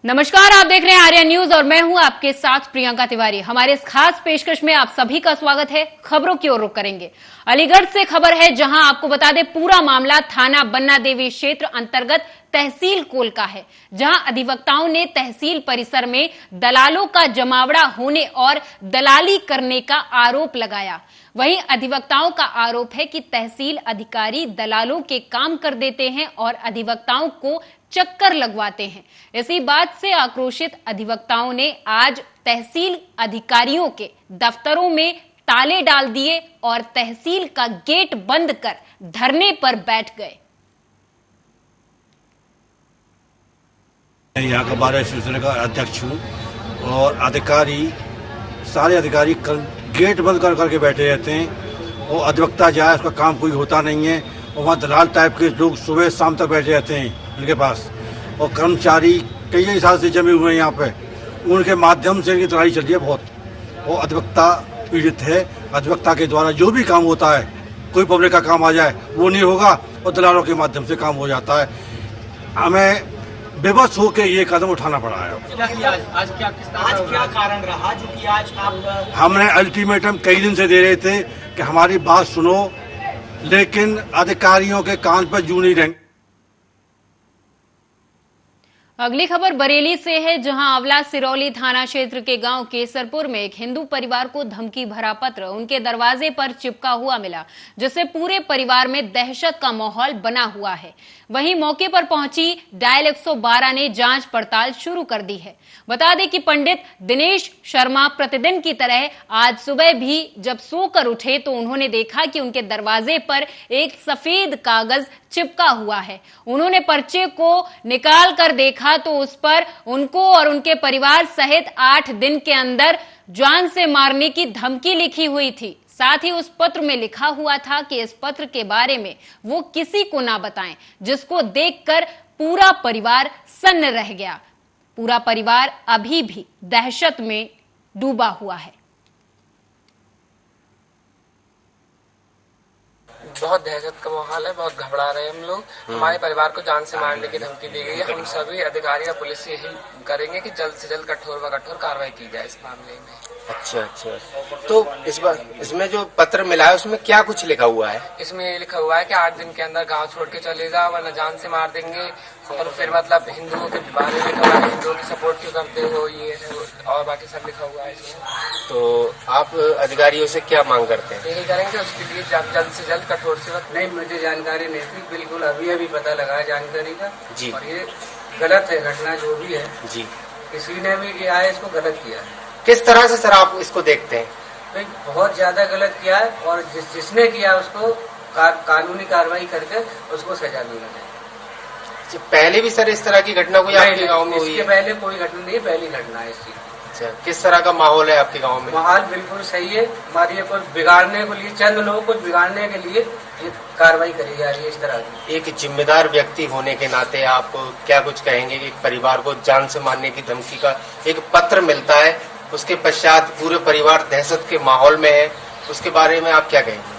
नमस्कार, आप देख रहे हैं आर्या न्यूज और मैं हूं आपके साथ प्रियंका तिवारी। हमारे इस खास पेशकश में आप सभी का स्वागत है। खबरों की ओर रुख करेंगे। अलीगढ़ से खबर है, जहां आपको बता दें पूरा मामला थाना बन्ना देवी क्षेत्र अंतर्गत तहसील कोल का है, जहां अधिवक्ताओं ने तहसील परिसर में दलालों का जमावड़ा होने और दलाली करने का आरोप लगाया। वहीं अधिवक्ताओं का आरोप है कि तहसील अधिकारी दलालों के काम कर देते हैं और अधिवक्ताओं को चक्कर लगवाते हैं। इसी बात से आक्रोशित अधिवक्ताओं ने आज तहसील अधिकारियों के दफ्तरों में ताले डाल दिए और तहसील का गेट बंद कर धरने पर बैठ गए। यहाँ का बार एसोसिएशन का अध्यक्ष हूँ और सारे अधिकारी कल गेट बंद करके बैठे रहते हैं और अधिवक्ता जाए उसका काम कोई होता नहीं है और वहाँ दलाल टाइप के लोग सुबह शाम तक बैठे रहते हैं उनके पास और कर्मचारी कई साल से जमे हुए हैं यहाँ पे, उनके माध्यम से इनकी लड़ाई चल रही है बहुत। और अधिवक्ता पीड़ित है। अधिवक्ता के द्वारा जो भी काम होता है, कोई पब्लिक का काम आ जाए वो नहीं होगा और दलालों के माध्यम से काम हो जाता है। हमें बेबस होकर ये कदम उठाना पड़ा है। आज क्या कारण रहा जो कि आज आप? हमने अल्टीमेटम कई दिन से दे रहे थे कि हमारी बात सुनो, लेकिन अधिकारियों के कान पर जू नहीं रहेंगे। अगली खबर बरेली से है, जहां आंवला सिरौली थाना क्षेत्र के गांव केसरपुर में एक हिंदू परिवार को धमकी भरा पत्र उनके दरवाजे पर चिपका हुआ मिला, जिससे पूरे परिवार में दहशत का माहौल बना हुआ है। वहीं मौके पर पहुंची डायल 112 ने जांच पड़ताल शुरू कर दी है। बता दें कि पंडित दिनेश शर्मा प्रतिदिन की तरह आज सुबह भी जब सोकर उठे तो उन्होंने देखा कि उनके दरवाजे पर एक सफेद कागज चिपका हुआ है। उन्होंने पर्चे को निकाल कर देखा तो उस पर उनको और उनके परिवार सहित 8 दिन के अंदर जान से मारने की धमकी लिखी हुई थी। साथ ही उस पत्र में लिखा हुआ था कि इस पत्र के बारे में वो किसी को ना बताएं, जिसको देखकर पूरा परिवार सन्न रह गया। पूरा परिवार अभी भी दहशत में डूबा हुआ है। बहुत दहशत का माहौल है, बहुत घबरा रहे हैं हम लोग। हमारे परिवार को जान से मारने की धमकी दी गई है। हम सभी अधिकारी और पुलिस से यही करेंगे कि जल्द से जल्द कठोर व कठोर कार्रवाई की जाए इस मामले में। अच्छा, तो इस बार इसमें जो पत्र मिला है उसमें क्या कुछ लिखा हुआ है? इसमें ये लिखा हुआ है कि 8 दिन के अंदर गांव छोड़ के चले जाओ वरना जान से मार देंगे। और फिर मतलब हिंदुओं के बारे में लिखा हुआ है, हिंदुओं की सपोर्ट क्यों करते हो, ये और बाकी सब लिखा हुआ है इसमें। तो आप अधिकारियों से क्या मांग करते हैं? यही करेंगे उसके लिए जल्द से जल्द कठोर से वक्त। नहीं, मुझे जानकारी नहीं थी, बिल्कुल अभी पता लगा जानकारी का जी। और ये गलत है घटना जो भी है जी, किसी ने भी किया है इसको गलत किया है। किस तरह से सर आप इसको देखते हैं? भाई बहुत ज्यादा गलत किया है और जिसने किया उसको कानूनी कार्रवाई करके उसको सजा मिलना चाहिए। पहले भी सर इस तरह की घटना कोई आपके गांव में हुई है? इसके पहले कोई घटना नहीं है, पहली घटना है इस चीज। अच्छा, किस तरह का माहौल है आपके गांव में? माहौल बिल्कुल सही है। हमारे ये कुछ बिगाड़ने के लिए, चंद लोगों को बिगाड़ने के लिए ये कार्रवाई करी जा रही है इस तरह की। एक जिम्मेदार व्यक्ति होने के नाते आप क्या कुछ कहेंगे कि परिवार को जान से मारने की धमकी का एक पत्र मिलता है, उसके पश्चात पूरे परिवार दहशत के माहौल में है, उसके बारे में आप क्या कहेंगे?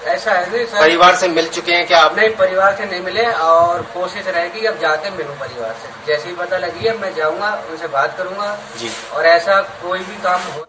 ऐसा है नहीं सर, परिवार से मिल चुके हैं क्या आप? नहीं, परिवार से नहीं मिले और कोशिश रहेगी अब जाके मिलूं परिवार से। जैसे ही पता लगी है मैं जाऊंगा, उनसे बात करूंगा जी। और ऐसा कोई भी काम हो।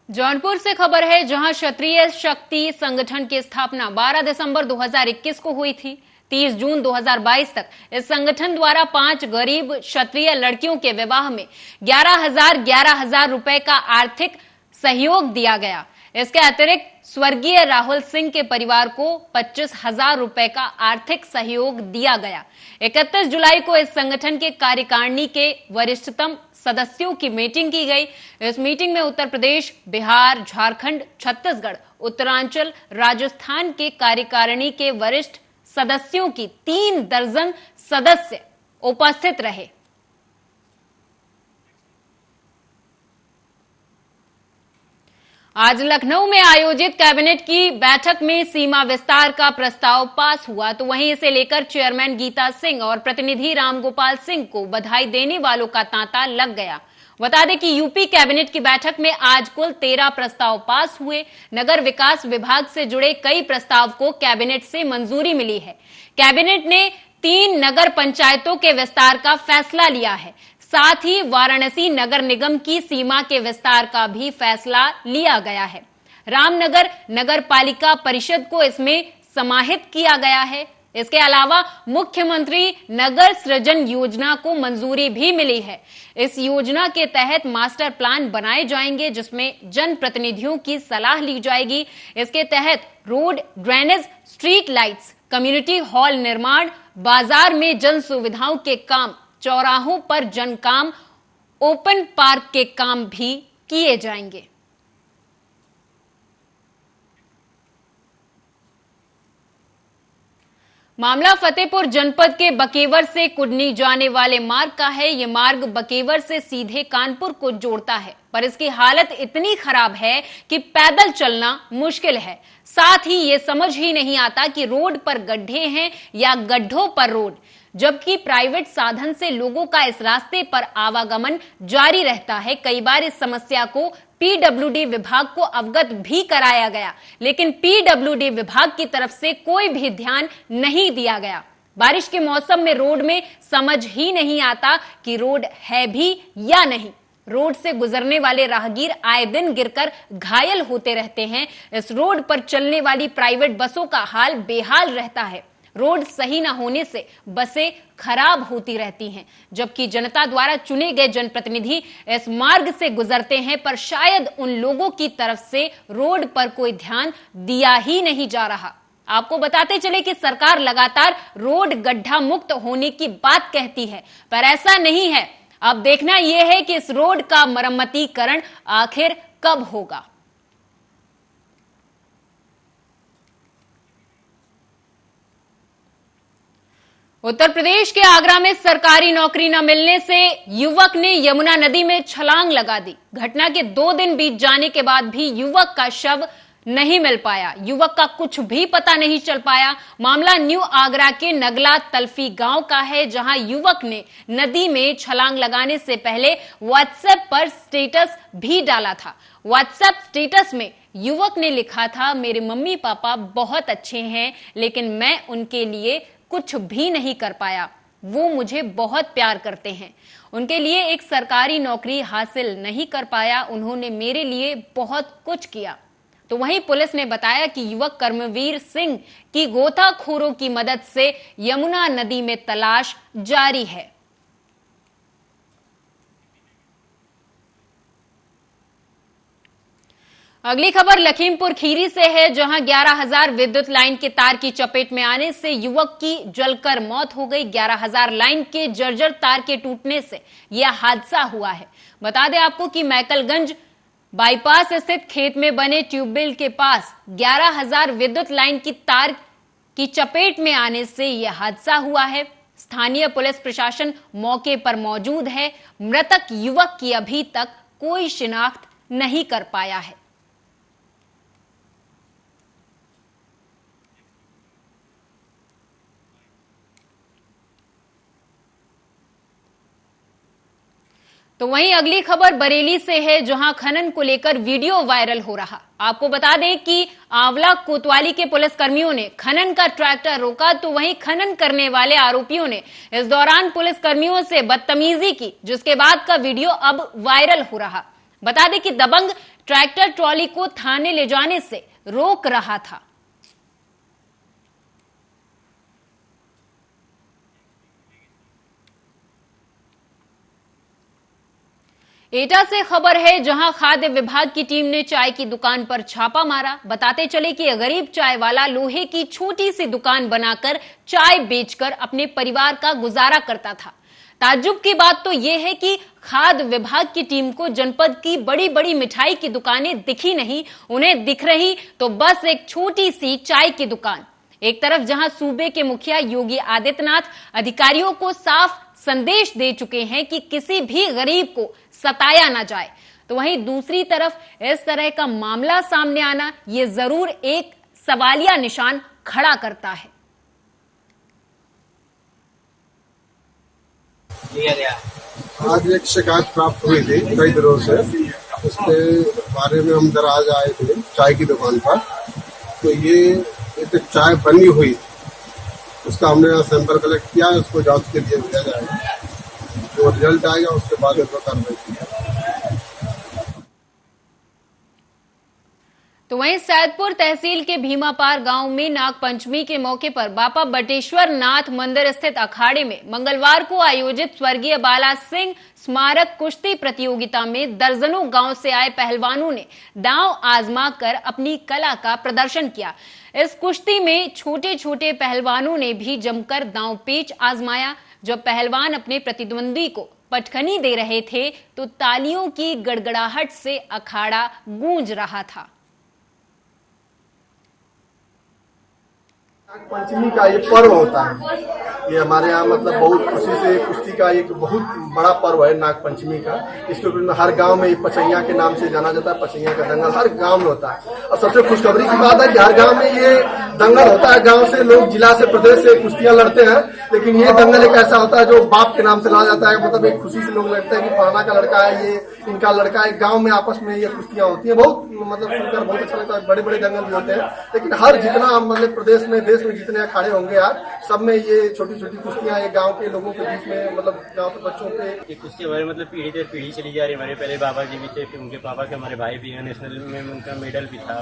जौनपुर से खबर है, जहां क्षत्रिय शक्ति संगठन की स्थापना 12 दिसंबर 2021 को हुई थी। 30 जून 2022 तक इस संगठन द्वारा 5 गरीब क्षत्रिय लड़कियों के विवाह में 11,000 रुपए का आर्थिक सहयोग दिया गया। इसके अतिरिक्त स्वर्गीय राहुल सिंह के परिवार को 25,000 रुपए का आर्थिक सहयोग दिया गया। 31 जुलाई को इस संगठन के कार्यकारिणी के वरिष्ठतम सदस्यों की मीटिंग की गई। इस मीटिंग में उत्तर प्रदेश, बिहार, झारखंड, छत्तीसगढ़, उत्तरांचल, राजस्थान के कार्यकारिणी के वरिष्ठ सदस्यों की 3 दर्जन सदस्य उपस्थित रहे। आज लखनऊ में आयोजित कैबिनेट की बैठक में सीमा विस्तार का प्रस्ताव पास हुआ, तो वहीं इसे लेकर चेयरमैन गीता सिंह और प्रतिनिधि रामगोपाल सिंह को बधाई देने वालों का तांता लग गया। बता दें कि यूपी कैबिनेट की बैठक में आज कुल 13 प्रस्ताव पास हुए। नगर विकास विभाग से जुड़े कई प्रस्ताव को कैबिनेट से मंजूरी मिली है। कैबिनेट ने 3 नगर पंचायतों के विस्तार का फैसला लिया है। साथ ही वाराणसी नगर निगम की सीमा के विस्तार का भी फैसला लिया गया है। रामनगर नगर पालिका परिषद को इसमें समाहित किया गया है। इसके अलावा मुख्यमंत्री नगर सृजन योजना को मंजूरी भी मिली है। इस योजना के तहत मास्टर प्लान बनाए जाएंगे, जिसमें जनप्रतिनिधियों की सलाह ली जाएगी। इसके तहत road, drainage, street lights, community hall निर्माण, बाजार में जन सुविधाओं के काम, चौराहों पर जन काम, ओपन पार्क के काम भी किए जाएंगे। मामला फतेहपुर जनपद के बकेवर से कुडनी जाने वाले मार्ग का है। यह मार्ग बकेवर से सीधे कानपुर को जोड़ता है, पर इसकी हालत इतनी खराब है कि पैदल चलना मुश्किल है। साथ ही ये समझ ही नहीं आता कि रोड पर गड्ढे हैं या गड्ढों पर रोड, जबकि प्राइवेट साधन से लोगों का इस रास्ते पर आवागमन जारी रहता है। कई बार इस समस्या को पीडब्ल्यूडी विभाग को अवगत भी कराया गया, लेकिन पीडब्ल्यूडी विभाग की तरफ से कोई भी ध्यान नहीं दिया गया। बारिश के मौसम में रोड में समझ ही नहीं आता कि रोड है भी या नहीं। रोड से गुजरने वाले राहगीर आए दिन गिरकर घायल होते रहते हैं। इस रोड पर चलने वाली प्राइवेट बसों का हाल बेहाल रहता है। रोड सही न होने से बसें खराब होती रहती हैं, जबकि जनता द्वारा चुने गए जनप्रतिनिधि इस मार्ग से गुजरते हैं, पर शायद उन लोगों की तरफ से रोड पर कोई ध्यान दिया ही नहीं जा रहा। आपको बताते चले कि सरकार लगातार रोड गड्ढा मुक्त होने की बात कहती है, पर ऐसा नहीं है। अब देखना यह है कि इस रोड का मरम्मतीकरण आखिर कब होगा। उत्तर प्रदेश के आगरा में सरकारी नौकरी न मिलने से युवक ने यमुना नदी में छलांग लगा दी। घटना के 2 दिन बीत जाने के बाद भी युवक का शव नहीं मिल पाया। युवक का कुछ भी पता नहीं चल पाया। मामला न्यू आगरा के नगला तल्फी गांव का है, जहां युवक ने नदी में छलांग लगाने से पहले व्हाट्सएप पर स्टेटस भी डाला था। व्हाट्सएप स्टेटस में युवक ने लिखा था, मेरे मम्मी पापा बहुत अच्छे हैं, लेकिन मैं उनके लिए कुछ भी नहीं कर पाया। वो मुझे बहुत प्यार करते हैं। उनके लिए एक सरकारी नौकरी हासिल नहीं कर पाया। उन्होंने मेरे लिए बहुत कुछ किया। तो वहीं पुलिस ने बताया कि युवक कर्मवीर सिंह की गोताखोरों की मदद से यमुना नदी में तलाश जारी है। अगली खबर लखीमपुर खीरी से है, जहां 11,000 विद्युत लाइन के तार की चपेट में आने से युवक की जलकर मौत हो गई। 11,000 लाइन के जर्जर तार के टूटने से यह हादसा हुआ है। बता दें आपको कि मैकलगंज बाईपास स्थित खेत में बने ट्यूबवेल के पास 11,000 विद्युत लाइन की तार की चपेट में आने से यह हादसा हुआ है। स्थानीय पुलिस प्रशासन मौके पर मौजूद है। मृतक युवक की अभी तक कोई शिनाख्त नहीं कर पाया है। तो वहीं अगली खबर बरेली से है, जहां खनन को लेकर वीडियो वायरल हो रहा। आपको बता दें कि आंवला कोतवाली के पुलिसकर्मियों ने खनन का ट्रैक्टर रोका, तो वहीं खनन करने वाले आरोपियों ने इस दौरान पुलिसकर्मियों से बदतमीजी की, जिसके बाद का वीडियो अब वायरल हो रहा। बता दें कि दबंग ट्रैक्टर ट्रॉली को थाने ले जाने से रोक रहा था। एटा से खबर है, जहां खाद्य विभाग की टीम ने चाय की दुकान पर छापा मारा। बताते चले कि गरीब चाय वाला लोहे की छोटी सी दुकान बनाकर चाय बेचकर अपने परिवार का गुजारा करता था। ताज्जुब की बात तो यह है कि खाद्य विभाग की टीम को जनपद की बड़ी बड़ी मिठाई की दुकानें दिखी नहीं। उन्हें दिख रही तो बस एक छोटी सी चाय की दुकान। एक तरफ जहां सूबे के मुखिया योगी आदित्यनाथ अधिकारियों को साफ संदेश दे चुके हैं कि किसी भी गरीब को सताया ना जाए, तो वहीं दूसरी तरफ इस तरह का मामला सामने आना यह जरूर एक सवालिया निशान खड़ा करता है। आज एक शिकायत प्राप्त हुई थी कई दिनों से। उसके बारे में हम जरा आज आए थे चाय की दुकान पर। तो ये एक चाय बनी हुई उसका हमने यहाँ सैंपल कलेक्ट किया है, उसको जांच के लिए भेजा जाएगा। जो रिजल्ट आएगा उसके बाद उस पर कार्रवाई की जाएगी। तो वहीं सैदपुर तहसील के भीमापार गांव में नागपंचमी के मौके पर बाबा बटेश्वर नाथ मंदिर स्थित अखाड़े में मंगलवार को आयोजित स्वर्गीय बाला सिंह स्मारक कुश्ती प्रतियोगिता में दर्जनों गांव से आए पहलवानों ने दांव आजमा कर अपनी कला का प्रदर्शन किया। इस कुश्ती में छोटे छोटे पहलवानों ने भी जमकर दांव पेच आजमाया। जब पहलवान अपने प्रतिद्वंदी को पटखनी दे रहे थे तो तालियों की गड़गड़ाहट से अखाड़ा गूंज रहा था। पंचमी का ये पर्व होता है, ये हमारे यहाँ मतलब बहुत खुशी से कुश्ती का एक बहुत बड़ा पर्व है नाग पंचमी का। इसके ऊपर में हर गांव में पचैया के नाम से जाना जाता है। पचैया का दंगल हर गांव में होता है और सबसे खुशखबरी की बात है कि हर गांव में ये दंगल होता है। गांव से लोग जिला से प्रदेश से कुश्तियां लड़ते हैं, लेकिन ये दंगल एक ऐसा होता है जो बाप के नाम से लड़ा जाता है। मतलब एक खुशी से लोग लड़ते हैं कि फलाना का लड़का है, ये इनका लड़का है। गाँव में आपस में ये कुश्तियां होती है, बहुत मतलब सुनकर बहुत अच्छा लगता है। बड़े बड़े दंगल भी होते हैं, लेकिन हर जितना मतलब प्रदेश में देश में जितने अखाड़े होंगे यार, सब में ये छोटी छोटी कुश्तियां ये गांव के लोगों के बीच में मतलब गांव के बच्चों पे ये कुश्ती हमारे मतलब पीढ़ी दर पीढ़ी चली जा रही है। हमारे पहले बाबा जी भी थे, फिर उनके पापा के हमारे भाई भी हैं, नेशनल में उनका मेडल भी था।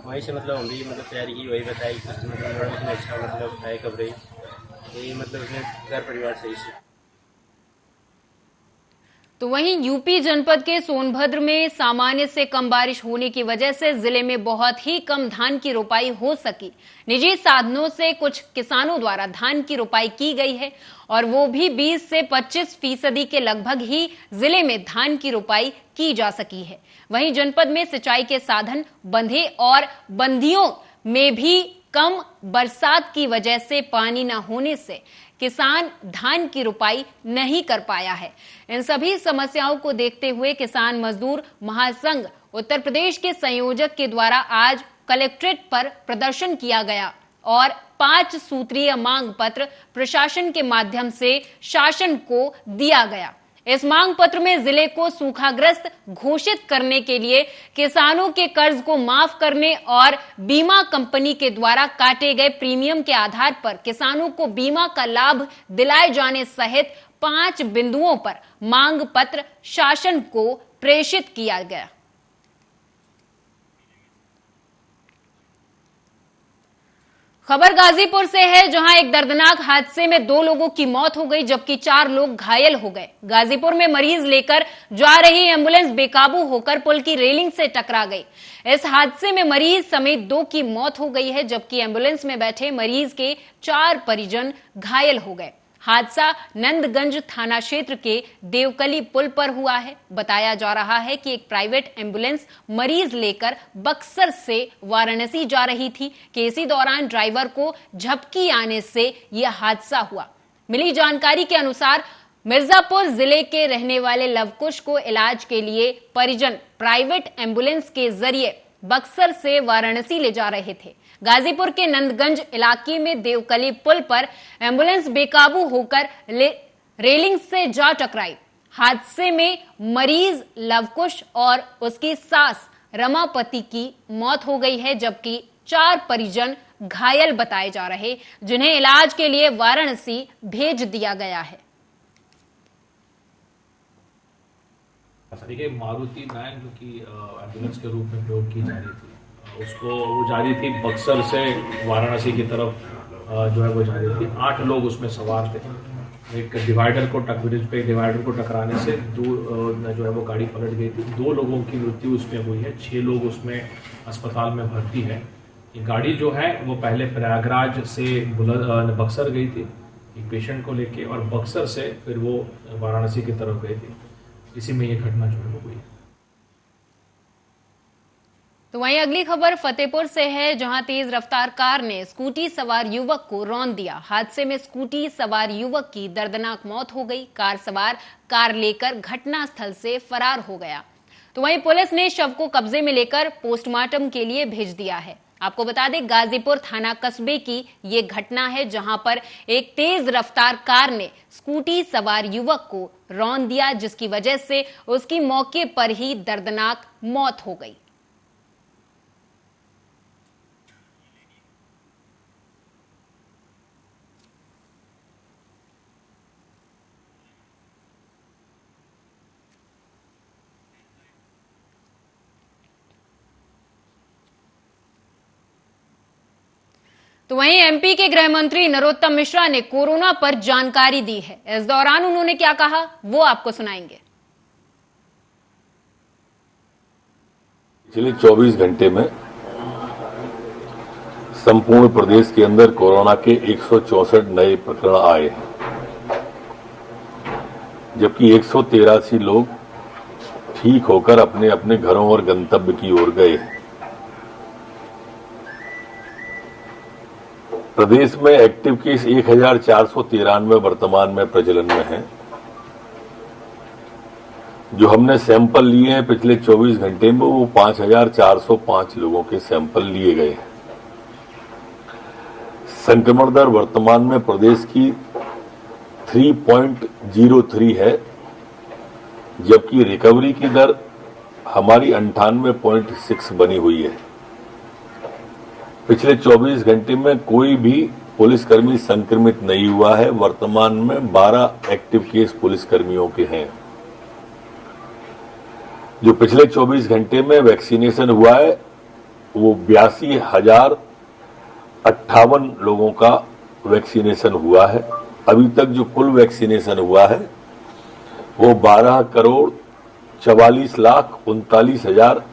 वहीं से मतलब हम भी मतलब तैयारी की, वही बताई कुश्ती मतलब उसमें अच्छा मतलब है कब रही, यही मतलब उसने घर परिवार से ही। तो वहीं यूपी जनपद के सोनभद्र में सामान्य से कम बारिश होने की वजह से जिले में बहुत ही कम धान की रोपाई हो सकी। निजी साधनों से कुछ किसानों द्वारा धान की रोपाई की गई है और वो भी 20 से 25% के लगभग ही जिले में धान की रोपाई की जा सकी है। वहीं जनपद में सिंचाई के साधन बंधे और बंदियों में भी कम बरसात की वजह से पानी न होने से किसान धान की रोपाई नहीं कर पाया है। इन सभी समस्याओं को देखते हुए किसान मजदूर महासंघ उत्तर प्रदेश के संयोजक के द्वारा आज कलेक्ट्रेट पर प्रदर्शन किया गया और 5 सूत्रीय मांग पत्र प्रशासन के माध्यम से शासन को दिया गया। इस मांग पत्र में जिले को सूखाग्रस्त घोषित करने के लिए किसानों के कर्ज को माफ करने और बीमा कंपनी के द्वारा काटे गए प्रीमियम के आधार पर किसानों को बीमा का लाभ दिलाए जाने सहित 5 बिंदुओं पर मांग पत्र शासन को प्रेषित किया गया। खबर गाजीपुर से है, जहां एक दर्दनाक हादसे में 2 लोगों की मौत हो गई जबकि 4 लोग घायल हो गए। गाजीपुर में मरीज लेकर जा रही एम्बुलेंस बेकाबू होकर पुल की रेलिंग से टकरा गई। इस हादसे में मरीज समेत 2 की मौत हो गई है जबकि एम्बुलेंस में बैठे मरीज के 4 परिजन घायल हो गए। हादसा नंदगंज थाना क्षेत्र के देवकली पुल पर हुआ है। बताया जा रहा है कि एक प्राइवेट एम्बुलेंस मरीज लेकर बक्सर से वाराणसी जा रही थी कि इसी दौरान ड्राइवर को झपकी आने से यह हादसा हुआ। मिली जानकारी के अनुसार मिर्जापुर जिले के रहने वाले लवकुश को इलाज के लिए परिजन प्राइवेट एम्बुलेंस के जरिए बक्सर से वाराणसी ले जा रहे थे। गाजीपुर के नंदगंज इलाके में देवकली पुल पर एम्बुलेंस बेकाबू होकर रेलिंग से जा टकराई। हादसे में मरीज लवकुश और उसकी सास रमापति की मौत हो गई है जबकि 4 परिजन घायल बताए जा रहे, जिन्हें इलाज के लिए वाराणसी भेज दिया गया है। देखिए, मारुति वैन जो कि एम्बुलेंस के रूप में प्रयोग की जा रही थी, उसको वो जा रही थी बक्सर से वाराणसी की तरफ जो है वो जा रही थी। 8 लोग उसमें सवार थे। एक डिवाइडर को ब्रिज पे डिवाइडर को टकराने से जो है वो गाड़ी पलट गई थी। 2 लोगों की मृत्यु उसमें हुई है, 6 लोग उसमें अस्पताल में भर्ती है। ये गाड़ी जो है वो पहले प्रयागराज से बक्सर गई थी एक पेशेंट को लेके और बक्सर से फिर वो वाराणसी की तरफ गई थी। इसी में ये घटना जो है वो हुई। तो वहीं अगली खबर फतेहपुर से है, जहां तेज रफ्तार कार ने स्कूटी सवार युवक को रौंद दिया। हादसे में स्कूटी सवार युवक की दर्दनाक मौत हो गई। कार सवार कार लेकर घटनास्थल से फरार हो गया। तो वहीं पुलिस ने शव को कब्जे में लेकर पोस्टमार्टम के लिए भेज दिया है। आपको बता दें, गाजीपुर थाना कस्बे की ये घटना है जहां पर एक तेज रफ्तार कार ने स्कूटी सवार युवक को रौंद दिया, जिसकी वजह से उसकी मौके पर ही दर्दनाक मौत हो गई। तो वहीं एमपी के गृह मंत्री नरोत्तम मिश्रा ने कोरोना पर जानकारी दी है। इस दौरान उन्होंने क्या कहा वो आपको सुनाएंगे। पिछले 24 घंटे में संपूर्ण प्रदेश के अंदर कोरोना के 164 नए प्रकरण आए हैं, जबकि 183 लोग ठीक होकर अपने अपने घरों और गंतव्य की ओर गए हैं। प्रदेश में एक्टिव केस 1493 वर्तमान में प्रचलन में हैं। जो हमने सैंपल लिए हैं पिछले 24 घंटे में वो 5405 लोगों के सैंपल लिए गए हैं। संक्रमण दर वर्तमान में प्रदेश की 3.03 है, जबकि रिकवरी की दर हमारी 98.6 बनी हुई है। पिछले 24 घंटे में कोई भी पुलिसकर्मी संक्रमित नहीं हुआ है। वर्तमान में 12 एक्टिव केस पुलिसकर्मियों के हैं। जो पिछले 24 घंटे में वैक्सीनेशन हुआ है वो 82,058 लोगों का वैक्सीनेशन हुआ है। अभी तक जो कुल वैक्सीनेशन हुआ है वो 12,44,39,000।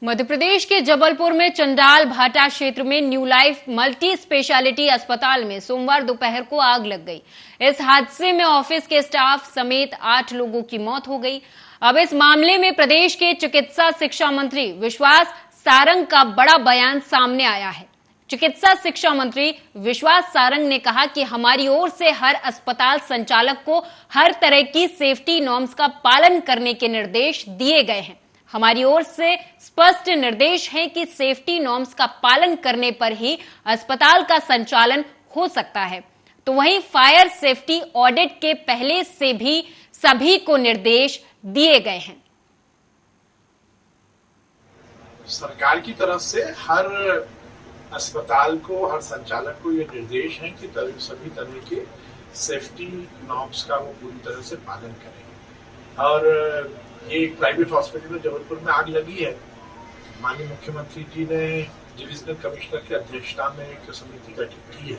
मध्य प्रदेश के जबलपुर में चंडाल भाटा क्षेत्र में न्यू लाइफ मल्टी स्पेशलिटी अस्पताल में सोमवार दोपहर को आग लग गई। इस हादसे में ऑफिस के स्टाफ समेत 8 लोगों की मौत हो गई। अब इस मामले में प्रदेश के चिकित्सा शिक्षा मंत्री विश्वास सारंग का बड़ा बयान सामने आया है। चिकित्सा शिक्षा मंत्री विश्वास सारंग ने कहा कि हमारी ओर से हर अस्पताल संचालक को हर तरह की सेफ्टी नॉर्म्स का पालन करने के निर्देश दिए गए हैं। हमारी ओर से स्पष्ट निर्देश हैं कि सेफ्टी नॉर्म्स का पालन करने पर ही अस्पताल का संचालन हो सकता है। तो वहीं फायर सेफ्टी ऑडिट के पहले से भी सभी को निर्देश दिए गए हैं। सरकार की तरफ से हर अस्पताल को, हर संचालक को ये निर्देश है कि सभी तरह के सेफ्टी नॉर्म्स का वो पूरी तरह से पालन करें। और ये एक प्राइवेट हॉस्पिटल में जबलपुर में आग लगी है। माननीय मुख्यमंत्री जी ने डिविजनल कमिश्नर की अध्यक्षता में एक समिति गठित की है।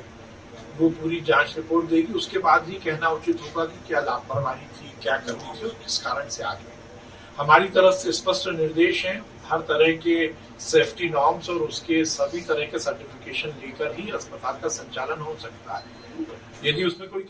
वो पूरी जांच रिपोर्ट देगी, उसके बाद ही कहना उचित होगा कि क्या लापरवाही थी, क्या कमी थी और किस कारण से आग लगी। हमारी तरफ से स्पष्ट निर्देश हैं, हर तरह के सेफ्टी नॉर्म्स और उसके सभी तरह के सर्टिफिकेशन लेकर ही अस्पताल का संचालन हो सकता है। यदि उसमें कोई